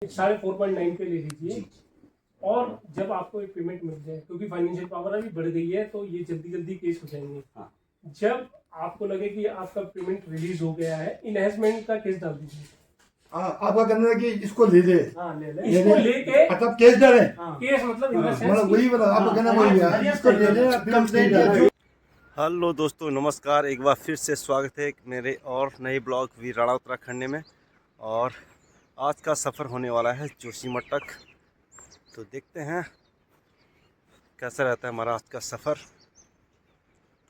4.9 पे ले लीजिए। और जब आपको एक पेमेंट मिल जाए, क्योंकि फाइनेंशियल पावर अभी बढ़ गई है तो ये जल्दी जल्दी केस हो जाएंगे। हाँ। जब आपको लगे कि आपका पेमेंट रिलीज हो गया है, इनहेंसमेंट का केस डाल दीजिए। आपका कहना है कि इसको ले ले, हाँ ले ले, इसको लेके मतलब केस डाले। केस मतलब इन द सेंस मतलब वही बता, आपका कहना वही है, इसको ले ले, कंप्लेंट। हेलो दोस्तों, नमस्कार। एक बार फिर से स्वागत है मेरे और नए ब्लॉग वीराड़ा उत्तराखंड में। और आज का सफ़र होने वाला है जोशीमठ तक। तो देखते हैं कैसा रहता है हमारा आज का सफ़र।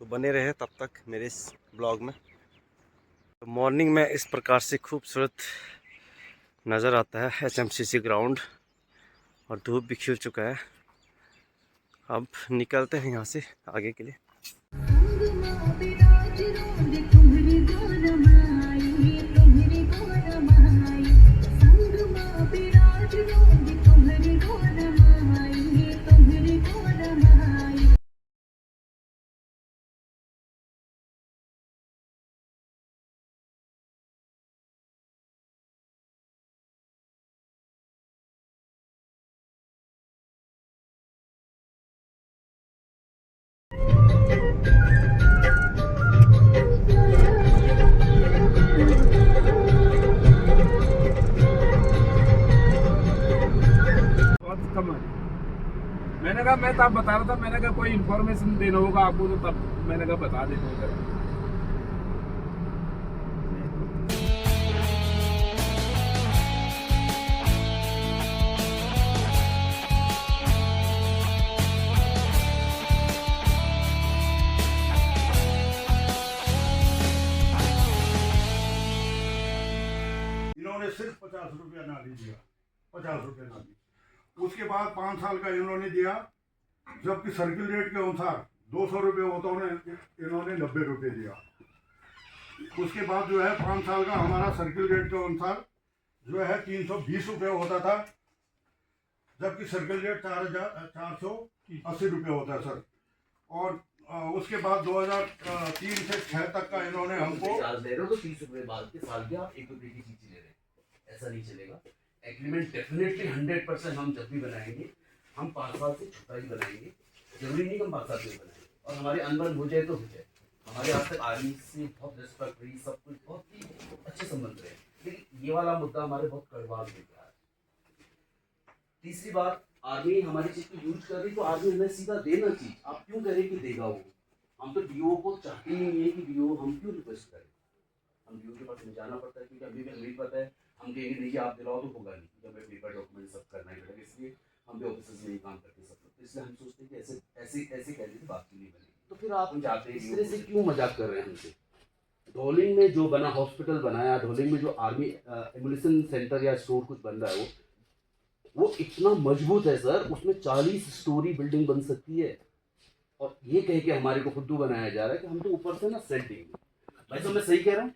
तो बने रहे तब तक मेरे इस ब्लॉग में। तो मॉर्निंग में इस प्रकार से खूबसूरत नज़र आता है एचएमसीसी ग्राउंड, और धूप भी खिल चुका है। अब निकलते हैं यहाँ से आगे के लिए। मैंने कहा, मैं तब बता रहा था, मैंने कहा कोई इन्फॉर्मेशन देना होगा आपको, तो तब मैंने कहा बता देना होगा। इन्होंने सिर्फ 50 रुपया ना दिया, 50 रुपया ना दी। उसके बाद 5 साल का इन्होंने दिया, जबकि सर्किल रेट के अनुसार 200 रुपये होता है, इन्होंने 90 रुपये दिया। उसके बाद जो है 5 साल का हमारा सर्किल रेट के अनुसार जो है 320 रुपये होता था, जबकि सर्किल रेट 480 रुपये होता है सर। और उसके बाद 2003 से 6 तक का इन्होंने हमको चार्ज ले रहे हो, तो 30 रुपये बाद के साल के आप 1 रुपये की चीज ले रहे हैं, ऐसा नहीं चलेगा। एग्रीमेंट डेफिनेटली 100% हम जब भी बनाएंगे, हम 5 साल से छोटा ही बनाएंगे। जरूरी नहीं कि हम 5 साल से बनाएंगे, और हमारे अनबन हो जाए तो हो जाए। हमारे आज तक आर्मी से बहुत रिस्पेक्ट रही, सब कुछ बहुत ही अच्छे संबंध रहे, लेकिन ये वाला मुद्दा हमारे बहुत कड़वा देता है। तीसरी बात, आर्मी हमारी चीज को यूज कर रही, तो आर्मी हमें सीधा देना चीज। आप क्यों करें कि देगा वो? हम तो डीओ को चाहते ही नहीं है कि डीओ, हम क्यों रिक्वेस्ट करें? हम डीओ के पास में जाना पड़ता है, क्योंकि अभी भी हमें पता है, हम कहेंगे नहीं आप दिलाओ तो होगा नहीं, जब हमें पेपर डॉक्यूमेंट सब करना ही पड़ेगा। इसलिए हम भी ऑफिसर्स में ही काम करते सब लोग। तो इसलिए हम सोचते हैं कि ऐसे ऐसे ऐसे कहने की बात क्यों नहीं बनेगी। तो फिर आप जाते हैं, इस तरह से क्यों मजाक कर रहे हैं हमसे? ढोलिंग में जो बना, हॉस्पिटल बनाया, ढोलिंग में जो आर्मी एम्बुलेंस सेंटर या स्टोर कुछ बन रहा है, वो इतना मजबूत है सर, उसमें 40 स्टोरी बिल्डिंग बन सकती है। और ये कह के हमारे को खुद्दू बनाया जा रहा है कि हम तो ऊपर से ना सेट देंगे। भाई तो मैं सही कह रहा हूँ?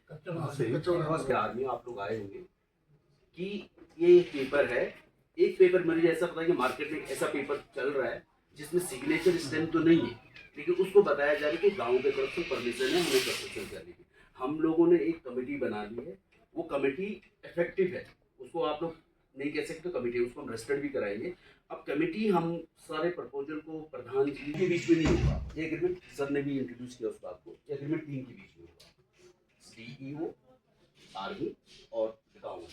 आदमी आप लोग आए होंगे कि ये एक पेपर है, एक पेपर मुझे ऐसा पता है कि मार्केट में ऐसा पेपर चल रहा है जिसमें सिग्नेचर स्टैम्प तो नहीं है, लेकिन उसको बताया जा रहा है कि गाँव के तरफ से परमिशन है हमें कंस्ट्रक्शन करने की। हम लोगों ने एक कमेटी बना ली है, वो कमेटी इफेक्टिव है, उसको आप लोग नहीं कह सकते कमेटी, उसको हम रजिस्टर्ड भी कराएंगे। अब कमेटी हम सारे प्रपोजल को प्रधान जी के बीच में नहीं होगा, ये एग्रीमेंट सर ने भी इंट्रोड्यूस किया उस बात को, एग्रीमेंट टीम के बीच में होगा। डीईओ, आर्मी और गाँव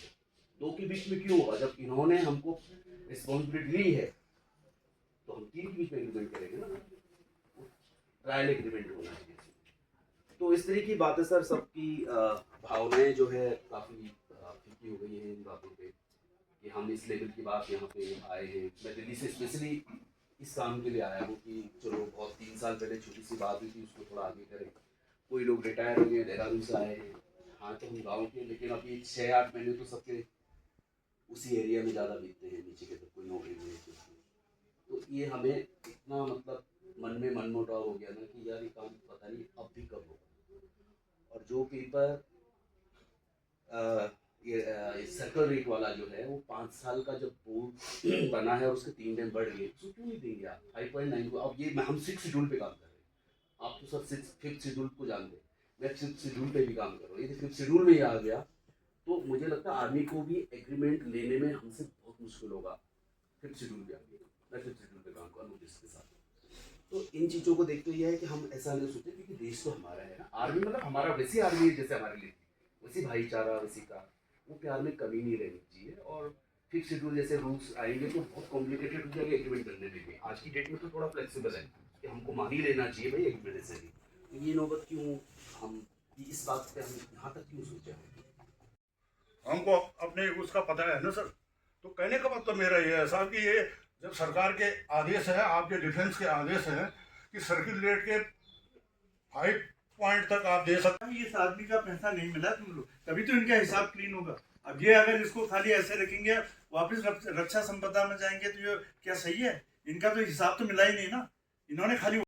दो के बीच में क्यों होगा? जब इन्होंने हमको रिस्पॉन्सिबिलिटी ली है तो हम टीम के बीच में एग्रीमेंट करेंगे ना, ट्रायल एग्रीमेंट होना चाहिए। तो इस तरह की बातें सर, सबकी भावनाएं जो है काफ़ी फीकी हो गई है इन बातों पे, कि हम इस लेवल की बात यहाँ पे आए हैं। मैं दिल्ली से स्पेशली इस काम के लिए आया हूँ कि चलो बहुत 3 साल पहले छोटी सी बात हुई थी, उसको थोड़ा आगे करें। कोई लोग रिटायर हो गए, देहरादून से आए हैं, हाँ तो हम गाँव के, लेकिन अभी 6-8 महीने तो सबके उसी एरिया में ज़्यादा बीतते हैं, नीचे के तरफ कोई नौकरी नहीं है। तो ये हमें इतना मतलब मन में मनमुटाव हो गया ना कि यार ये काम पता नहीं अब भी कब होगा। और जो पेपर ये सर्कल रेट वाला जो है, वो 5 साल का जब बोर्ड बना है और उसके 3 टाइम बढ़ गए, तो क्यों नहीं देंगे आप 5.9 को? अब ये हम 6 शेड्यूल पे काम कर रहे हैं, आप तो सर 5th शेड्यूल को जानते हैं, मैं 5th शेड्यूल पे भी काम कर रहा हूँ। यदि 5th शेड्यूल में ही आ गया तो मुझे लगता है आर्मी को भी एग्रीमेंट लेने में हमसे बहुत मुश्किल होगा 5th शेड्यूल पे आगे, मैं 5th शेड्यूल पे काम करूँ नोटिस के साथ। तो इन चीज़ों को देखते हुए है कि हम ऐसा नहीं सोचे, क्योंकि देश तो हमारा है ना, आर्मी मतलब हमारा वैसी आर्मी है जैसे हमारे लिए थी, वैसी भाईचारा वैसी का, वो प्यार में कमी नहीं रहनी चाहिए। और 5th शेड्यूल जैसे रूल्स आएंगे तो बहुत कॉम्प्लिकेटेड हो जाएगा एग्रीमेंट करने में भी। आज की डेट में तो थोड़ा फ्लेक्सिबल है कि हमको मान ही लेना चाहिए भाई एग्रीमेंट से भी। तो ये नौबत क्यों हम इस बात पे हम यहाँ तक क्यों सोचे? हमको अपने उसका पता है ना सर। तो कहने का मतलब मेरा ये है साहब कि ये जब सरकार के आदेश है, आपके डिफेंस के आदेश है कि सर्किल रेट के 5 पॉइंट तक आप दे सकते हैं। इस आदमी का पैसा नहीं मिला तुम लोग, तभी तो इनका हिसाब क्लीन होगा। अब ये अगर इसको खाली ऐसे रखेंगे, वापस रक्षा संपदा में जाएंगे, तो ये क्या सही है? इनका तो हिसाब तो मिला ही नहीं ना, इन्होंने खाली